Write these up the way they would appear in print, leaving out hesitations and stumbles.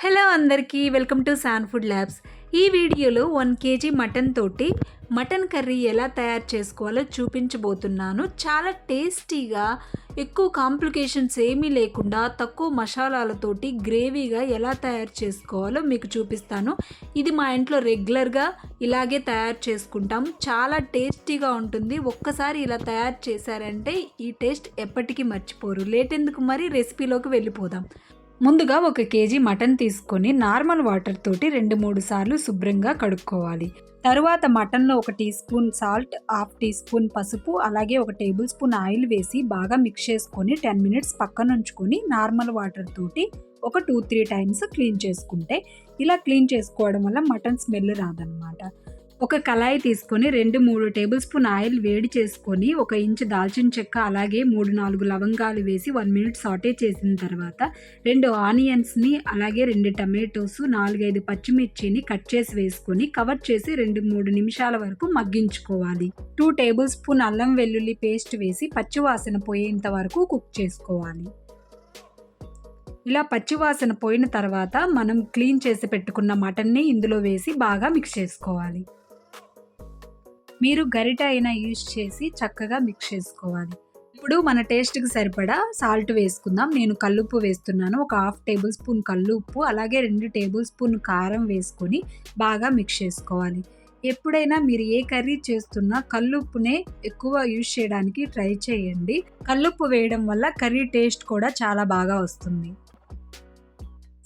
Hello అందరికీ welcome to San food labs. ఈ వీడియోలో 1 కేజీ మటన్ తోటి మటన్ కర్రీ ఎలా తయారు చేసుకోవాలో చూపించబోతున్నాను. చాలా టేస్టీగా, ఎక్కువ కాంప్లికేషన్స్ ఏమీ లేకుండా తక్కువ మసాలాలతోటి గ్రేవీగా ఎలా తయారు చేసుకోవాలో మీకు చూపిస్తాను. ఇది మా ఇంట్లో రెగ్యులర్గా ఇలాగే తయారు చేసుకుంటాం. చాలా టేస్టీగా ఉంటుంది. ఒక్కసారి ఇలా తయారు చేశారంటే ఈ టేస్ట్ ఎప్పటికీ మర్చిపోరు. లేట్ ఎందుకు, మరి రెసిపీలోకి వెళ్ళిపోదాం. ముందుగా 1 కేజీ మటన్ తీసుకొని నార్మల్ వాటర్ తోటి 2-3 సార్లు శుభ్రంగా కడుక్కోవాలి. తరువాత మటన్లో 1 teaspoon salt, half teaspoon పసుపు, అలాగే 1 టేబుల్ స్పూన్ ఆయిల్ వేసి బాగా మిక్స్ చేసుకొని 10 మినిట్స్ పక్కన ఉంచుకొని నార్మల్ వాటర్ తోటి ఒక 2-3 టైమ్స్ క్లీన్ చేసుకుంటే, ఇలా క్లీన్ చేసుకోవడం వల్ల మటన్ స్మెల్ రాదనమాట. ఒక కళాయి తీసుకొని 2-3 టేబుల్ స్పూన్ ఆయిల్ వేడి చేసుకొని 1 ఇంచు దాల్చిన చెక్క, అలాగే 3-4 లవంగాలు వేసి 1 మినిట్ సాటే చేసిన తర్వాత 2 ఆనియన్స్ని, అలాగే 2 టమాటోస్, 4-5 పచ్చిమిర్చిని కట్ చేసి వేసుకొని కవర్ చేసి 2-3 నిమిషాల వరకు మగ్గించుకోవాలి. 2 టేబుల్ స్పూన్ అల్లం వెల్లుల్లి పేస్ట్ వేసి పచ్చివాసన పోయేంత వరకు కుక్ చేసుకోవాలి. ఇలా పచ్చివాసన పోయిన తర్వాత మనం క్లీన్ చేసి పెట్టుకున్న మటన్ని ఇందులో వేసి బాగా మిక్స్ చేసుకోవాలి. మీరు గరిట అయినా యూజ్ చేసి చక్కగా మిక్స్ చేసుకోవాలి. ఇప్పుడు మన టేస్ట్కి సరిపడా సాల్ట్ వేసుకుందాం. నేను కల్లుప్పు వేస్తున్నాను. ఒక హాఫ్ టేబుల్ స్పూన్ కల్లుప్పు, అలాగే 2 టేబుల్ స్పూన్ కారం వేసుకొని బాగా మిక్స్ చేసుకోవాలి. ఎప్పుడైనా మీరు ఏ కర్రీ చేస్తున్నా కల్లుప్పునే ఎక్కువ యూజ్ చేయడానికి ట్రై చేయండి. కల్లుప్పు వేయడం వల్ల కర్రీ టేస్ట్ కూడా చాలా బాగా వస్తుంది.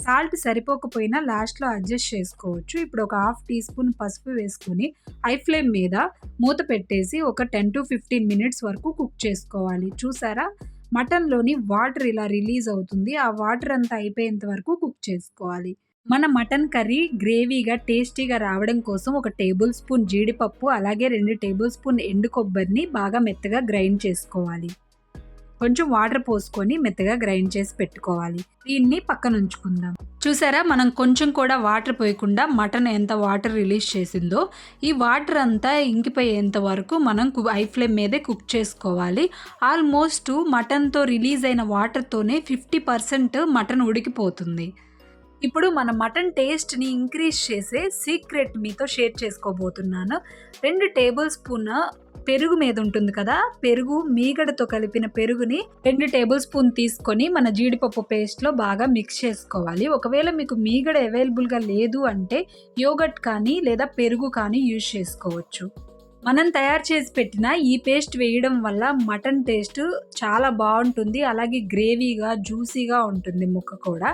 సాల్ట్ సరిపోకపోయినా లాస్ట్లో అడ్జస్ట్ చేసుకోవచ్చు. ఇప్పుడు ఒక హాఫ్ టీ స్పూన్ పసుపు వేసుకొని హై ఫ్లేమ్ మీద మూత పెట్టేసి ఒక 10-15 మినిట్స్ వరకు కుక్ చేసుకోవాలి. చూసారా, మటన్లోని వాటర్ ఇలా రిలీజ్ అవుతుంది. ఆ వాటర్ అంతా అయిపోయేంత వరకు కుక్ చేసుకోవాలి. మన మటన్ కర్రీ గ్రేవీగా టేస్టీగా రావడం కోసం 1 టేబుల్ స్పూన్ జీడిపప్పు, అలాగే 2 టేబుల్ స్పూన్ ఎండు కొబ్బరిని బాగా మెత్తగా గ్రైండ్ చేసుకోవాలి. కొంచెం వాటర్ పోసుకొని మెత్తగా గ్రైండ్ చేసి పెట్టుకోవాలి. దీన్ని పక్కన ఉంచుకుందాం. చూసారా, మనం కొంచెం కూడా వాటర్ పోయకుండా మటన్ ఎంత వాటర్ రిలీజ్ చేసిందో, ఈ వాటర్ అంతా ఇంకిపోయేంత వరకు మనం హై ఫ్లేమ్ మీదే కుక్ చేసుకోవాలి. ఆల్మోస్ట్ మటన్తో రిలీజ్ అయిన వాటర్తోనే 50% మటన్ ఉడికిపోతుంది. ఇప్పుడు మన మటన్ టేస్ట్ని ఇంక్రీజ్ చేసే సీక్రెట్ మీతో షేర్ చేసుకోబోతున్నాను. 2 టేబుల్ స్పూన్ పెరుగు మీద ఉంటుంది కదా, పెరుగు మీగడతో కలిపిన పెరుగుని 2 టేబుల్ స్పూన్ తీసుకొని మన జీడిపప్పు పేస్ట్లో బాగా మిక్స్ చేసుకోవాలి. ఒకవేళ మీకు మీగడ అవైలబుల్గా లేదు అంటే యోగర్ట్ కానీ లేదా పెరుగు కానీ యూజ్ చేసుకోవచ్చు. మనం తయారు చేసి పెట్టిన ఈ పేస్ట్ వేయడం వల్ల మటన్ టేస్ట్ చాలా బాగుంటుంది. అలాగే గ్రేవీగా, జ్యూసీగా ఉంటుంది ముక్క కూడా.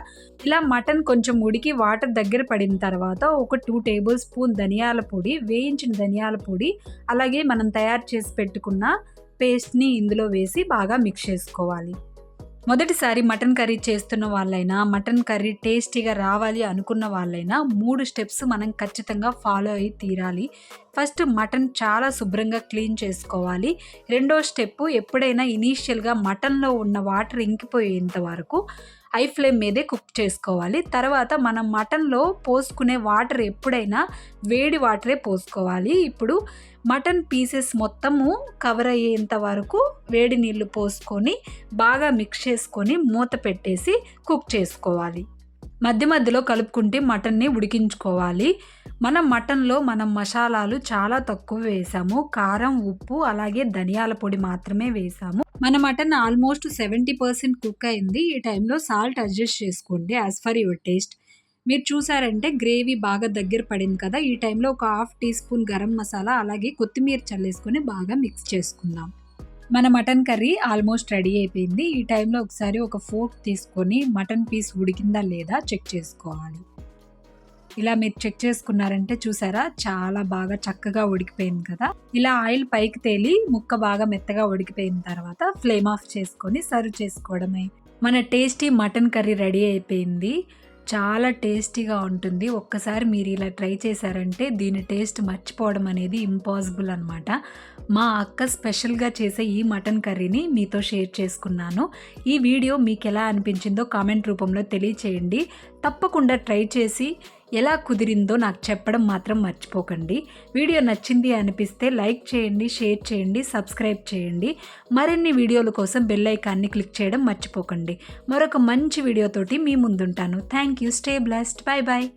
ఇలా మటన్ కొంచెం ఉడికి వాటర్ దగ్గర పడిన తర్వాత ఒక 2 టేబుల్ స్పూన్ ధనియాల పొడి, వేయించిన ధనియాల పొడి, అలాగే మనం తయారు చేసి పెట్టుకున్న పేస్ట్ని ఇందులో వేసి బాగా మిక్స్ చేసుకోవాలి. మొదటిసారి మటన్ కర్రీ చేస్తున్న వాళ్ళైనా, మటన్ కర్రీ టేస్టీగా రావాలి అనుకున్న వాళ్ళైనా 3 స్టెప్స్ మనం ఖచ్చితంగా ఫాలో అయ్యి తీరాలి. ఫస్ట్ మటన్ చాలా శుభ్రంగా క్లీన్ చేసుకోవాలి. రెండో స్టెప్, ఎప్పుడైనా ఇనీషియల్గా మటన్లో ఉన్న వాటర్ ఇంకిపోయేంత వరకు హై ఫ్లేమ్ మీదే కుక్ చేసుకోవాలి. తర్వాత మనం మటన్లో పోసుకునే వాటర్ ఎప్పుడైనా వేడి వాటరే పోసుకోవాలి. ఇప్పుడు మటన్ పీసెస్ మొత్తము కవర్ అయ్యేంత వరకు వేడి నీళ్ళు పోసుకొని బాగా మిక్స్ చేసుకొని మూత పెట్టేసి కుక్ చేసుకోవాలి. మధ్య మధ్యలో కలుపుకుంటే మటన్ని ఉడికించుకోవాలి. మటన్లో మనం మసాలాలు చాలా తక్కువ వేసాము. కారం, ఉప్పు, అలాగే ధనియాల పొడి మాత్రమే వేసాము. మన మటన్ ఆల్మోస్ట్ 70% కుక్ అయింది. ఈ టైంలో సాల్ట్ అడ్జస్ట్ చేసుకోండి యాజ్ ఫర్ యువర్ టేస్ట్. మీరు చూసారంటే గ్రేవీ బాగా దగ్గర పడింది కదా, ఈ టైంలో ఒక half teaspoon garam masala, అలాగే కొత్తిమీర చల్లేసుకొని బాగా మిక్స్ చేసుకుందాం. మన మటన్ కర్రీ ఆల్మోస్ట్ రెడీ అయిపోయింది. ఈ టైంలో ఒకసారి ఒక ఫోర్క్ తీసుకొని మటన్ పీస్ ఉడికిందా లేదా చెక్ చేసుకోవాలి. ఇలా మీరు చెక్ చేసుకున్నారంటే చూసారా, చాలా బాగా చక్కగా ఉడికిపోయింది కదా. ఇలా ఆయిల్ పైకి తేలి ముక్క బాగా మెత్తగా ఉడికిపోయిన తర్వాత ఫ్లేమ్ ఆఫ్ చేసుకొని సర్వ్ చేసుకోవడమే. మన టేస్టీ మటన్ కర్రీ రెడీ అయిపోయింది. చాలా టేస్టీగా ఉంటుంది. ఒక్కసారి మీరు ఇలా ట్రై చేశారంటే దీని టేస్ట్ మర్చిపోవడం అనేది ఇంపాసిబుల్ అనమాట. మా అక్క స్పెషల్గా చేసే ఈ మటన్ కర్రీని మీతో షేర్ చేసుకున్నాను. ఈ వీడియో మీకు ఎలా అనిపించిందో కామెంట్ రూపంలో తెలియచేయండి. తప్పకుండా ట్రై చేసి ఎలా కుదిరిందో నాకు చెప్పడం మాత్రం మర్చిపోకండి. వీడియో నచ్చింది అనిపిస్తే లైక్ చేయండి, షేర్ చేయండి, సబ్స్క్రైబ్ చేయండి. మరిన్ని వీడియోల కోసం బెల్ ఐకాన్ని క్లిక్ చేయడం మర్చిపోకండి. మరొక మంచి వీడియోతోటి మీ ముందుంటాను. Thank you. Stay blessed. Bye bye.